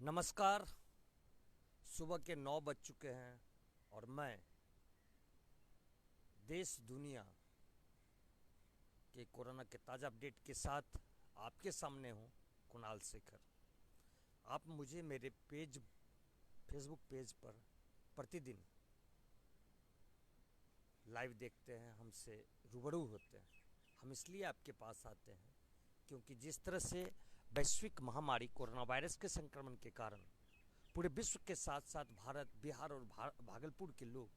नमस्कार। सुबह के 9 बज चुके हैं और मैं देश दुनिया के कोरोना के ताज़ा अपडेट के साथ आपके सामने हूँ, कुणाल शेखर। आप मुझे मेरे फेसबुक पेज पर प्रतिदिन लाइव देखते हैं, हमसे रूबरू होते हैं। हम इसलिए आपके पास आते हैं क्योंकि जिस तरह से वैश्विक महामारी कोरोना वायरस के संक्रमण के कारण पूरे विश्व के साथ साथ भारत, बिहार और भागलपुर के लोग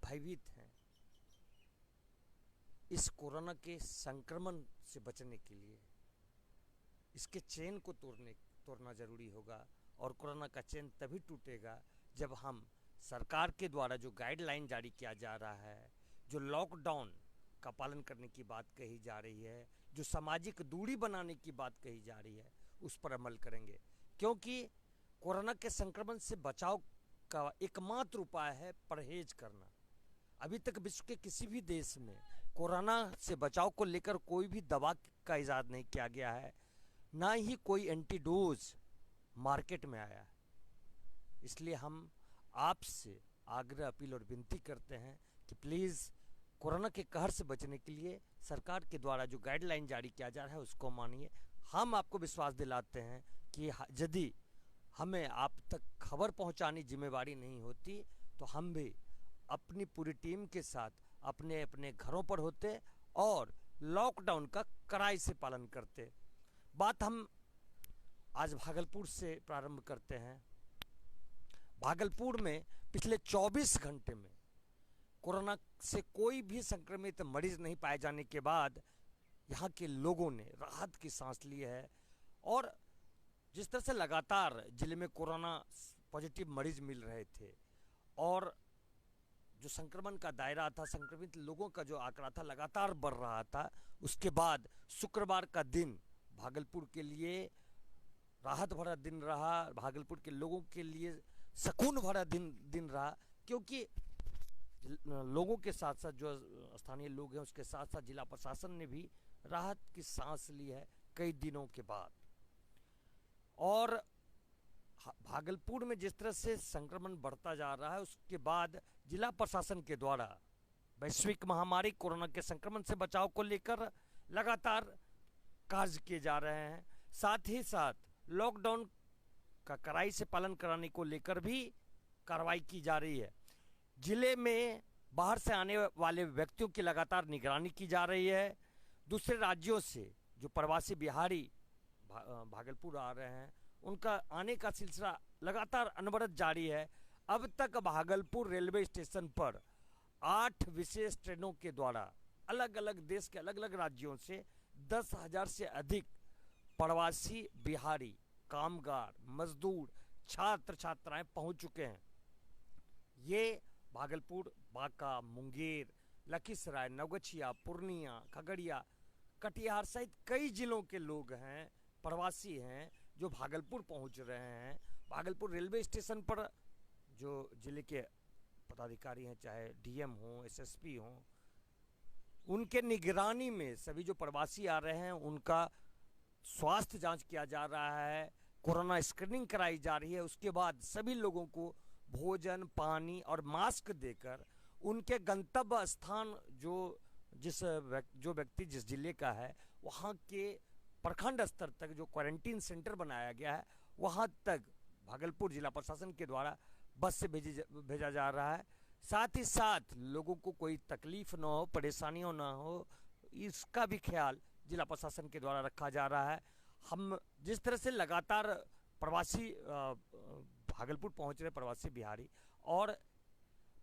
भयभीत हैं। इस कोरोना के संक्रमण से बचने के लिए इसके चेन को तोड़ना जरूरी होगा और कोरोना का चेन तभी टूटेगा जब हम सरकार के द्वारा जो गाइडलाइन जारी किया जा रहा है, जो लॉकडाउन का पालन करने की बात कही जा रही है, जो सामाजिक दूरी बनाने की बात कही जा रही है, उस पर अमल करेंगे। क्योंकि कोरोना के संक्रमण से बचाव का एकमात्र उपाय है परहेज करना। अभी तक विश्व के किसी भी देश में कोरोना से बचाव को लेकर कोई भी दवा का इजाद नहीं किया गया है, ना ही कोई एंटीडोज मार्केट में आया है। इसलिए हम आपसे आग्रह, अपील और विनती करते हैं कि प्लीज़ कोरोना के कहर से बचने के लिए सरकार के द्वारा जो गाइडलाइन जारी किया जा रहा है उसको मानिए। हम आपको विश्वास दिलाते हैं कि यदि हमें आप तक खबर पहुंचानी जिम्मेवारी नहीं होती तो हम भी अपनी पूरी टीम के साथ अपने अपने घरों पर होते और लॉकडाउन का कड़ाई से पालन करते। बात हम आज भागलपुर से प्रारंभ करते हैं। भागलपुर में पिछले 24 घंटे में कोरोना से कोई भी संक्रमित मरीज नहीं पाए जाने के बाद यहाँ के लोगों ने राहत की सांस ली है। और जिस तरह से लगातार जिले में कोरोना पॉजिटिव मरीज मिल रहे थे और जो संक्रमण का दायरा था, संक्रमित लोगों का जो आंकड़ा था लगातार बढ़ रहा था, उसके बाद शुक्रवार का दिन भागलपुर के लिए राहत भरा दिन रहा, भागलपुर के लोगों के लिए सुकून भरा दिन रहा। क्योंकि लोगों के साथ साथ जो स्थानीय लोग हैं उसके साथ साथ जिला प्रशासन ने भी राहत की सांस ली है कई दिनों के बाद। और भागलपुर में जिस तरह से संक्रमण बढ़ता जा रहा है उसके बाद जिला प्रशासन के द्वारा वैश्विक महामारी कोरोना के संक्रमण से बचाव को लेकर लगातार कार्य किए जा रहे हैं। साथ ही साथ लॉकडाउन का कड़ाई से पालन कराने को लेकर भी कार्रवाई की जा रही है। जिले में बाहर से आने वाले व्यक्तियों की लगातार निगरानी की जा रही है। दूसरे राज्यों से जो प्रवासी बिहारी भागलपुर आ रहे हैं उनका आने का सिलसिला लगातार अनवरत जारी है। अब तक भागलपुर रेलवे स्टेशन पर 8 विशेष ट्रेनों के द्वारा अलग अलग देश के अलग अलग राज्यों से 10,000 से अधिक प्रवासी बिहारी, कामगार, मजदूर, छात्र छात्राएं पहुंच चुके हैं। ये भागलपुर, बांका, मुंगेर, लखीसराय, नवगछिया, पूर्णिया, खगड़िया, कटिहार सहित कई जिलों के लोग हैं, प्रवासी हैं जो भागलपुर पहुंच रहे हैं। भागलपुर रेलवे स्टेशन पर जो जिले के पदाधिकारी हैं, चाहे डीएम हो, एसएसपी हो, उनके निगरानी में सभी जो प्रवासी आ रहे हैं उनका स्वास्थ्य जांच किया जा रहा है, कोरोना स्क्रीनिंग कराई जा रही है। उसके बाद सभी लोगों को भोजन, पानी और मास्क देकर उनके गंतव्य स्थान जो व्यक्ति जिस जिले का है वहाँ के प्रखंड स्तर तक जो क्वारंटीन सेंटर बनाया गया है वहाँ तक भागलपुर जिला प्रशासन के द्वारा बस से भेजा जा रहा है। साथ ही साथ लोगों को कोई तकलीफ न हो, परेशानियाँ न हो, इसका भी ख्याल जिला प्रशासन के द्वारा रखा जा रहा है। हम जिस तरह से लगातार प्रवासी भागलपुर पहुंच रहे प्रवासी बिहारी और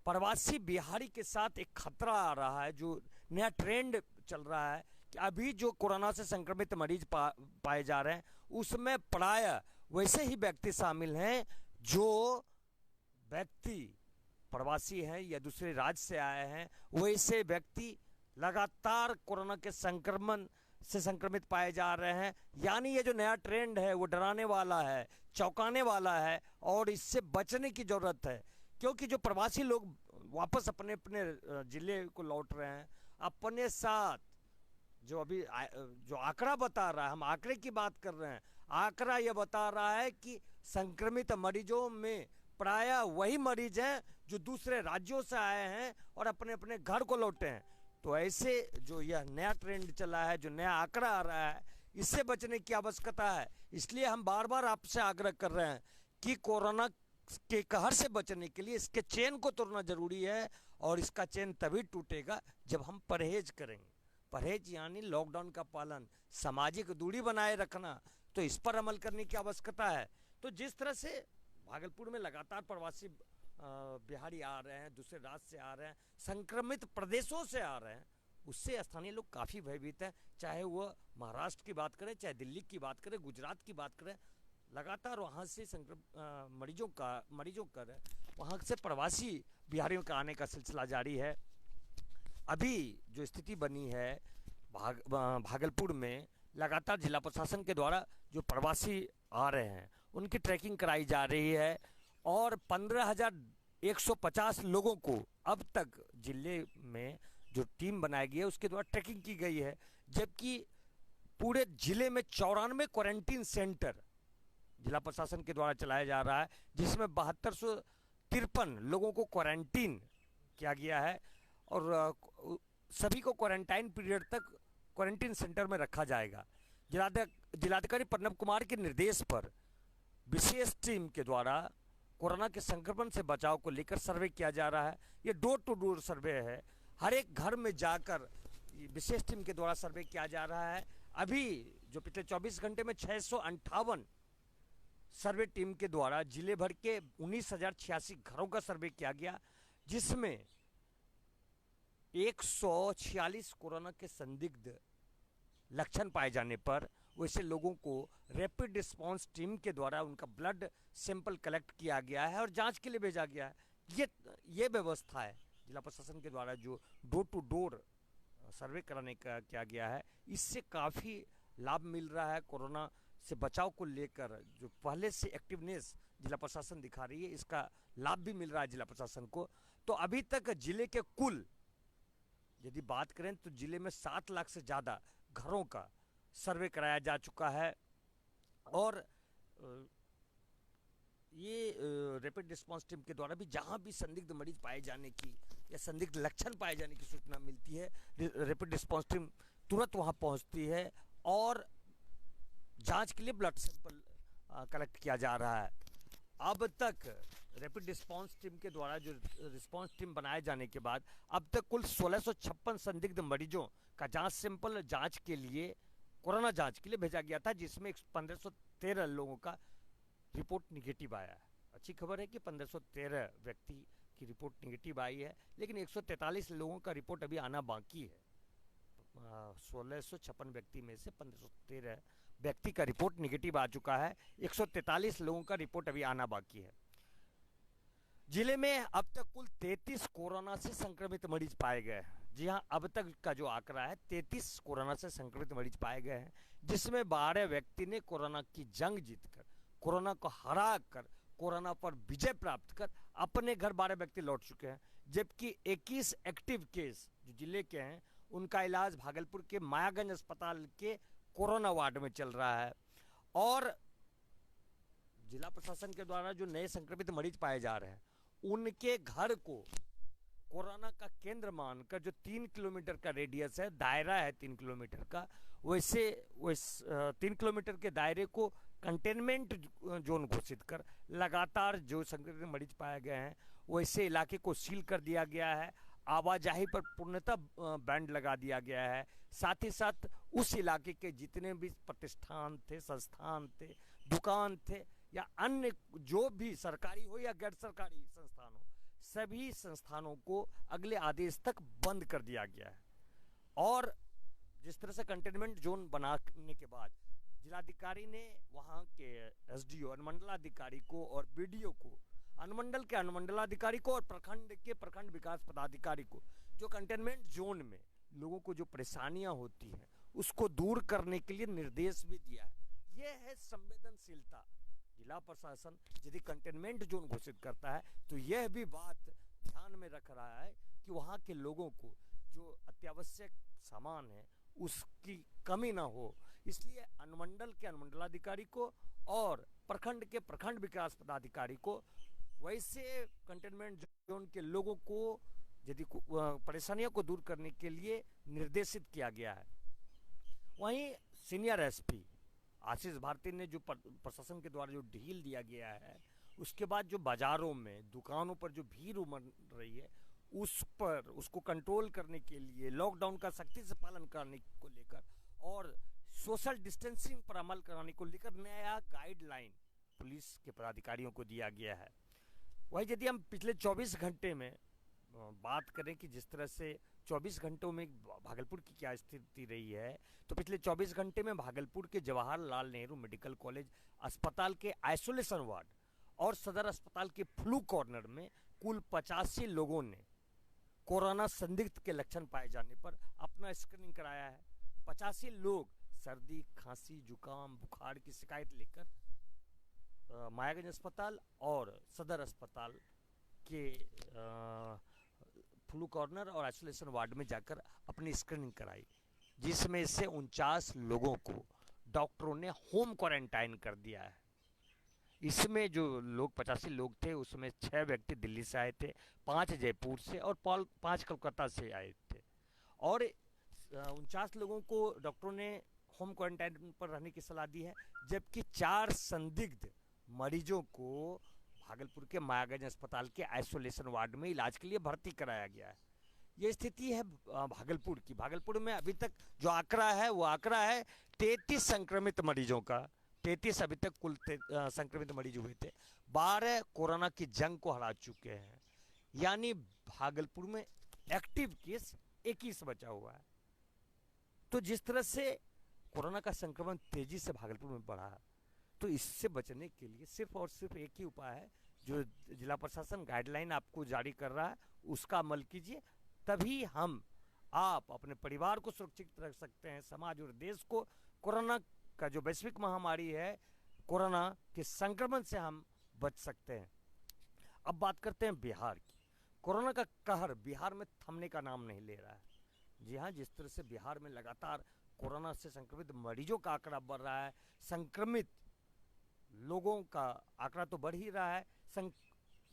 प्रवासी बिहारी के साथ एक खतरा आ रहा है, जो नया ट्रेंड चल रहा है कि अभी जो कोरोना से संक्रमित मरीज पाए जा रहे हैं उसमें प्रायः वैसे ही व्यक्ति शामिल हैं जो व्यक्ति प्रवासी हैं या दूसरे राज्य से आए हैं। वैसे व्यक्ति लगातार कोरोना के संक्रमण से संक्रमित पाए जा रहे हैं। यानी ये जो नया ट्रेंड है वो डराने वाला है, चौंकाने वाला है और इससे बचने की ज़रूरत है। क्योंकि जो प्रवासी लोग वापस अपने अपने ज़िले को लौट रहे हैं, अपने साथ जो अभी जो आंकड़ा बता रहा है, हम आंकड़े की बात कर रहे हैं, आंकड़ा यह बता रहा है कि संक्रमित मरीजों में प्रायः वही मरीज हैं जो दूसरे राज्यों से आए हैं और अपने अपने घर को लौटे हैं। तो ऐसे जो यह नया ट्रेंड चला है, जो नया आंकड़ा आ रहा है, इससे बचने की आवश्यकता है। इसलिए हम बार बार आपसे आग्रह कर रहे हैं कि कोरोना के कहर से बचने के लिए इसके चेन को तोड़ना जरूरी है, और इसका चेन तभी टूटेगा जब हम परहेज करेंगे। परहेज यानी लॉकडाउन का पालन, सामाजिक दूरी बनाए रखना, तो इस पर अमल करने की आवश्यकता है। तो जिस तरह से भागलपुर में लगातार प्रवासी बिहारी आ रहे हैं, दूसरे राज्य से आ रहे हैं, संक्रमित प्रदेशों से आ रहे हैं, उससे स्थानीय लोग काफ़ी भयभीत हैं। चाहे वह महाराष्ट्र की बात करें, चाहे दिल्ली की बात करें, गुजरात की बात करें, लगातार वहाँ से मरीजों का वहाँ से प्रवासी बिहारियों का आने का सिलसिला जारी है। अभी जो स्थिति बनी है भागलपुर में, लगातार जिला प्रशासन के द्वारा जो प्रवासी आ रहे हैं उनकी ट्रैकिंग कराई जा रही है, और 15,150 लोगों को अब तक जिले में जो टीम बनाई गई है उसके द्वारा ट्रैकिंग की गई है। जबकि पूरे जिले में 94 क्वारंटीन सेंटर जिला प्रशासन के द्वारा चलाया जा रहा है, जिसमें 7253 लोगों को क्वारंटीन किया गया है, और सभी को क्वारंटाइन पीरियड तक क्वारंटीन सेंटर में रखा जाएगा। जिलाधिकारी प्रणव कुमार के निर्देश पर विशेष टीम के द्वारा कोरोना के संक्रमण से बचाव को लेकर सर्वे किया जा रहा है। ये डोर टू डोर सर्वे है, हर एक घर में जाकर विशेष टीम के द्वारा सर्वे किया जा रहा है। अभी जो पिछले 24 घंटे में 658 सर्वे टीम के द्वारा जिले भर के 19,086 घरों का सर्वे किया गया, जिसमें 146 कोरोना के संदिग्ध लक्षण पाए जाने पर वैसे लोगों को रैपिड रिस्पांस टीम के द्वारा उनका ब्लड सैंपल कलेक्ट किया गया है और जांच के लिए भेजा गया है। ये व्यवस्था है जिला प्रशासन के द्वारा जो डोर टू डोर सर्वे कराने का किया गया है। इससे काफ़ी लाभ मिल रहा है। कोरोना से बचाव को लेकर जो पहले से एक्टिवनेस जिला प्रशासन दिखा रही है, इसका लाभ भी मिल रहा है जिला प्रशासन को। तो अभी तक जिले के कुल यदि बात करें तो जिले में 7 लाख से ज़्यादा घरों का सर्वे कराया जा चुका है, और ये रैपिड रिस्पांस टीम के द्वारा भी जहां भी संदिग्ध मरीज पाए जाने की या संदिग्ध लक्षण पाए जाने की सूचना मिलती है, रैपिड रिस्पांस टीम तुरंत वहां पहुंचती है और जांच के लिए ब्लड सैंपल कलेक्ट किया जा रहा है। अब तक रैपिड रिस्पांस टीम के द्वारा जो रिस्पांस टीम बनाए जाने के बाद अब तक कुल 1656 संदिग्ध मरीजों का जांच सैंपल जांच के लिए, कोरोना जांच के लिए भेजा गया था, जिसमें 1513 लोगों का रिपोर्ट निगेटिव आया है। अच्छी खबर है कि 1513 व्यक्ति की रिपोर्ट निगेटिव आई है, लेकिन 143 लोगों का रिपोर्ट अभी आना बाकी है। 1656 व्यक्ति में से 1513 व्यक्ति का रिपोर्ट निगेटिव आ चुका है, 143 लोगों का रिपोर्ट अभी आना बाकी है। जिले में अब तक कुल 33 कोरोना से संक्रमित मरीज पाए गए हैं। जी हाँ, अब तक का जो आंकड़ा है 33 कोरोना से संक्रमित मरीज पाए गए हैं, जिसमें 12 व्यक्ति ने कोरोना की जंग जीतकर, कोरोना को हरा कर, कोरोना पर विजय प्राप्त कर अपने घर 12 व्यक्ति लौट चुके हैं। जबकि 21 एक्टिव केस जो जिले के हैं उनका इलाज भागलपुर के मायागंज अस्पताल के कोरोना वार्ड में चल रहा है। और जिला प्रशासन के द्वारा जो नए संक्रमित मरीज पाए जा रहे हैं उनके घर को कोरोना का केंद्र मानकर, जो 3 किलोमीटर का रेडियस है, दायरा है 3 किलोमीटर का, वैसे 3 किलोमीटर के दायरे को कंटेनमेंट जोन घोषित कर लगातार जो संक्रमित मरीज पाए गए हैं वैसे इलाके को सील कर दिया गया है। आवाजाही पर पूर्णतः बैंड लगा दिया गया है। साथ ही साथ उस इलाके के जितने भी प्रतिष्ठान थे, संस्थान थे, दुकान थे या अन्य जो भी सरकारी हो या गैर सरकारी संस्थान हो, सभी संस्थानों को अगले आदेश तक बंद कर दिया गया है। और जिस तरह से कंटेनमेंट जोन बनाने के बाद जिलाधिकारी ने वहाँ के एसडीओ, अनुमंडलाधिकारी को और बीडीओ को, अनुमंडल के अनुमंडलाधिकारी को और प्रखंड के प्रखंड विकास पदाधिकारी को, जो कंटेनमेंट जोन में लोगों को जो परेशानियां होती हैं उसको दूर करने के लिए निर्देश भी दिया है। यह है संवेदनशीलता। जिला प्रशासन यदि कंटेनमेंट जोन घोषित करता है तो यह भी बात ध्यान में रख रहा है कि वहाँ के लोगों को जो अत्यावश्यक सामान है उसकी कमी ना हो, इसलिए अनुमंडल के अनुमंडलाधिकारी को और प्रखंड के प्रखंड विकास पदाधिकारी को वैसे कंटेनमेंट जोन के लोगों को यदि परेशानियों को दूर करने के लिए निर्देशित किया गया है। वहीं सीनियर एसपी आशीष भारती ने जो प्रशासन के द्वारा जो ढील दिया गया है, उसके बाद जो बाजारों में दुकानों पर जो भीड़ उमड़ रही है उस पर उसको कंट्रोल करने के लिए लॉकडाउन का सख्ती से पालन करने को लेकर और सोशल डिस्टेंसिंग पर अमल कराने को लेकर नया गाइडलाइन पुलिस के पदाधिकारियों को दिया गया है। वही यदि हम पिछले 24 घंटे में बात करें कि जिस तरह से 24 घंटों में भागलपुर की क्या स्थिति रही है, तो पिछले 24 घंटे में भागलपुर के जवाहरलाल नेहरू मेडिकल कॉलेज अस्पताल के आइसोलेशन वार्ड और सदर अस्पताल के फ्लू कॉर्नर में कुल 85 लोगों ने कोरोना संदिग्ध के लक्षण पाए जाने पर अपना स्क्रीनिंग कराया है। 85 लोग सर्दी, खांसी, जुकाम, बुखार की शिकायत लेकर मायागंज अस्पताल और सदर अस्पताल के फ्लू कॉर्नर और आइसोलेशन वार्ड में जाकर अपनी स्क्रीनिंग कराई, जिसमें से 49 लोगों को डॉक्टरों ने होम क्वारंटाइन कर दिया है। इसमें जो लोग 85 लोग थे उसमें 6 व्यक्ति दिल्ली से आए थे, 5 जयपुर से और 5 कोलकाता से आए थे और 49 लोगों को डॉक्टरों ने होम क्वारंटाइन पर रहने की सलाह दी है, जबकि 4 संदिग्ध मरीजों को भागलपुर के मायागंज अस्पताल के आइसोलेशन वार्ड में इलाज के लिए भर्ती कराया गया है। ये स्थिति है भागलपुर की। भागलपुर में अभी तक जो आंकड़ा है वो आंकड़ा है 33 संक्रमित मरीजों का। 33 अभी तक कुल संक्रमित मरीज हुए थे। 12 कोरोना की जंग को हरा चुके हैं, यानी भागलपुर में एक्टिव केस 21 बचा हुआ है। तो जिस तरह से कोरोना का संक्रमण तेजी से भागलपुर में बढ़ा है, तो इससे बचने के लिए सिर्फ और सिर्फ एक ही उपाय है, जो जिला प्रशासन गाइडलाइन आपको जारी कर रहा है उसका अमल कीजिए, तभी आप अपने परिवार को सुरक्षित रख सकते हैं, समाज और देश को कोरोना का जो वैश्विक महामारी है कोरोना के संक्रमण से हम बच सकते हैं। अब बात करते हैं बिहार की। कोरोना का कहर बिहार में थमने का नाम नहीं ले रहा है। जी हाँ, जिस तरह से बिहार में लगातार कोरोना से संक्रमित मरीजों का आंकड़ा बढ़ रहा है, संक्रमित लोगों का आंकड़ा तो बढ़ ही रहा है,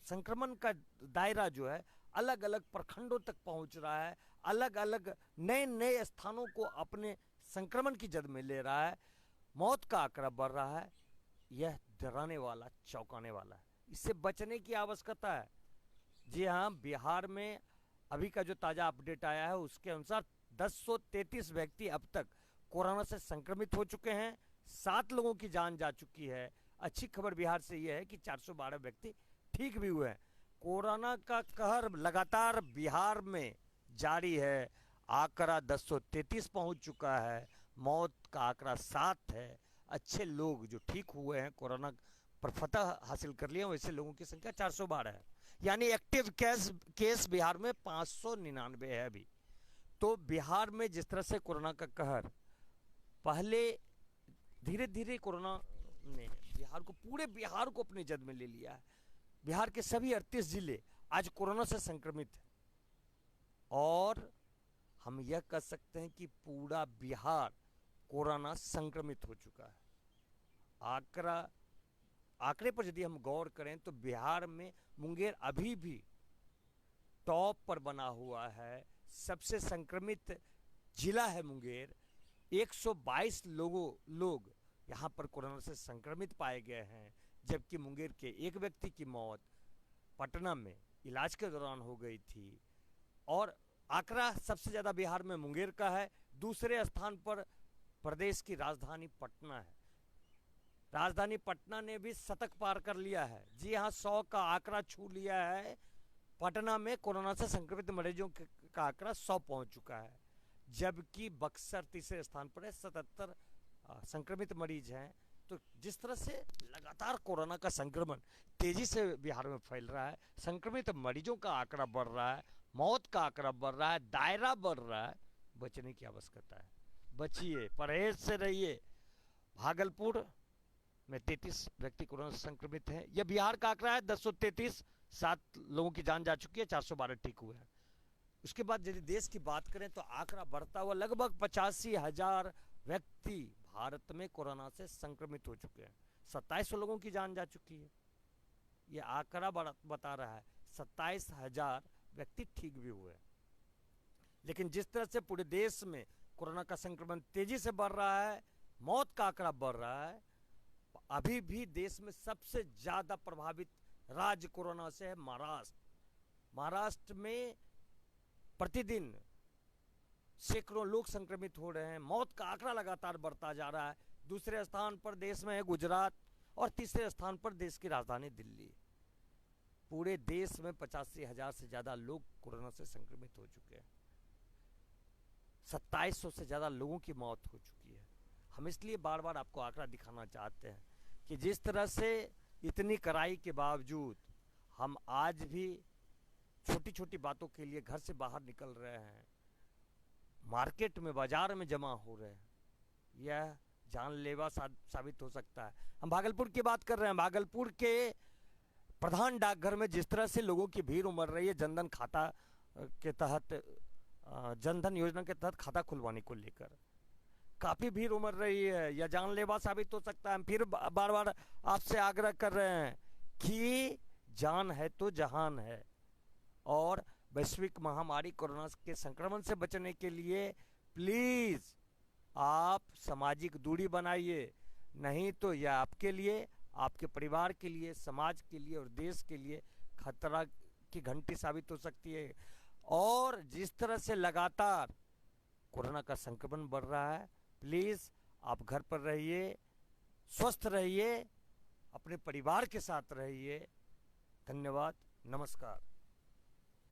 संक्रमण का दायरा जो है अलग अलग प्रखंडों तक पहुंच रहा है, अलग अलग नए नए स्थानों को अपने संक्रमण की जद में ले रहा है, मौत का आंकड़ा बढ़ रहा है। यह डराने वाला, चौंकाने वाला है, इससे बचने की आवश्यकता है। जी हाँ, बिहार में अभी का जो ताज़ा अपडेट आया है उसके अनुसार 1033 व्यक्ति अब तक कोरोना से संक्रमित हो चुके हैं, 7 लोगों की जान जा चुकी है। अच्छी खबर बिहार से यह है कि 412 व्यक्ति ठीक भी हुए हैं। कोरोना का कहर लगातार बिहार में जारी है, आंकड़ा 1033 पहुंच चुका है, मौत का आंकड़ा 7 है। अच्छे लोग जो ठीक हुए हैं, कोरोना पर फतह हासिल कर लिए, वैसे लोगों की संख्या 412 है, यानी एक्टिव केस बिहार में 599 है अभी। तो बिहार में जिस तरह से कोरोना का कहर, पहले धीरे धीरे कोरोना ने पूरे बिहार को अपनी जद में ले लिया है। बिहार के सभी 38 जिले आज कोरोना से संक्रमित हैं और हम यह कह सकते हैं कि पूरा बिहार कोरोना संक्रमित हो चुका है। आंकड़े पर यदि हम गौर करें तो बिहार में मुंगेर अभी भी टॉप पर बना हुआ है, सबसे संक्रमित जिला है मुंगेर। 122 लोग यहाँ पर कोरोना से संक्रमित पाए गए हैं, जबकि मुंगेर के एक व्यक्ति की मौत पटना में इलाज के दौरान हो गई थी। और आंकड़ा सबसे ज़्यादा बिहार में मुंगेर का है, दूसरे स्थान पर प्रदेश की राजधानी पटना है। राजधानी पटना ने भी शतक पार कर लिया है। जी हाँ, 100 का आंकड़ा छू लिया है। पटना में कोरोना से संक्रमित मरीजों का आंकड़ा 100 पहुंच चुका है, जबकि बक्सर तीसरे स्थान पर है, 77 संक्रमित मरीज हैं। तो जिस तरह से लगातार कोरोना का संक्रमण तेजी से बिहार में फैल रहा है, संक्रमित मरीजों का आंकड़ा बढ़ रहा है, मौत का आंकड़ा बढ़ रहा है, दायरा बढ़ रहा है, बचने की आवश्यकता है। बचिए, परहेज से रहिए। भागलपुर में 33 व्यक्ति कोरोना से संक्रमित हैं। यह बिहार का आंकड़ा है, 1033, 7 लोगों की जान जा चुकी है, 412 ठीक हुए हैं। उसके बाद यदि देश की बात करें तो आंकड़ा बढ़ता हुआ लगभग 85,000 व्यक्ति भारत में कोरोना से संक्रमित हो चुके हैं। 2700 लोगों की जान जा चुकी है। ये आंकड़ा बता रहा है 27,000 व्यक्ति ठीक भी हुए। लेकिन जिस तरह से पूरे देश में कोरोना का संक्रमण तेजी से बढ़ रहा है, मौत का आंकड़ा बढ़ रहा है, अभी भी देश में सबसे ज्यादा प्रभावित राज्य कोरोना से है महाराष्ट्र। महाराष्ट्र में प्रतिदिन सैकड़ों लोग संक्रमित हो रहे हैं, मौत का आंकड़ा लगातार बढ़ता जा रहा है। दूसरे स्थान पर देश में है गुजरात और तीसरे स्थान पर देश की राजधानी दिल्ली। पूरे देश में 85,000 से ज्यादा लोग कोरोना से संक्रमित हो चुके हैं। 2700 से ज्यादा लोगों की मौत हो चुकी है। हम इसलिए बार बार आपको आंकड़ा दिखाना चाहते हैं कि जिस तरह से इतनी कड़ाई के बावजूद हम आज भी छोटी छोटी बातों के लिए घर से बाहर निकल रहे हैं, मार्केट में बाजार में जमा हो रहे हैं, यह जानलेवा साबित हो सकता है। हम भागलपुर की बात कर रहे हैं। भागलपुर के प्रधान डाकघर में जिस तरह से लोगों की भीड़ उमड़ रही है जनधन खाता के तहत, जनधन योजना के तहत खाता खुलवाने को लेकर काफी भीड़ उमड़ रही है, यह जानलेवा साबित हो सकता है। हम फिर बार बार आपसे आग्रह कर रहे हैं कि जान है तो जहान है, और वैश्विक महामारी कोरोना के संक्रमण से बचने के लिए प्लीज आप सामाजिक दूरी बनाइए, नहीं तो यह आपके लिए, आपके परिवार के लिए, समाज के लिए और देश के लिए खतरा की घंटी साबित हो सकती है। और जिस तरह से लगातार कोरोना का संक्रमण बढ़ रहा है, प्लीज आप घर पर रहिए, स्वस्थ रहिए, अपने परिवार के साथ रहिए। धन्यवाद, नमस्कार।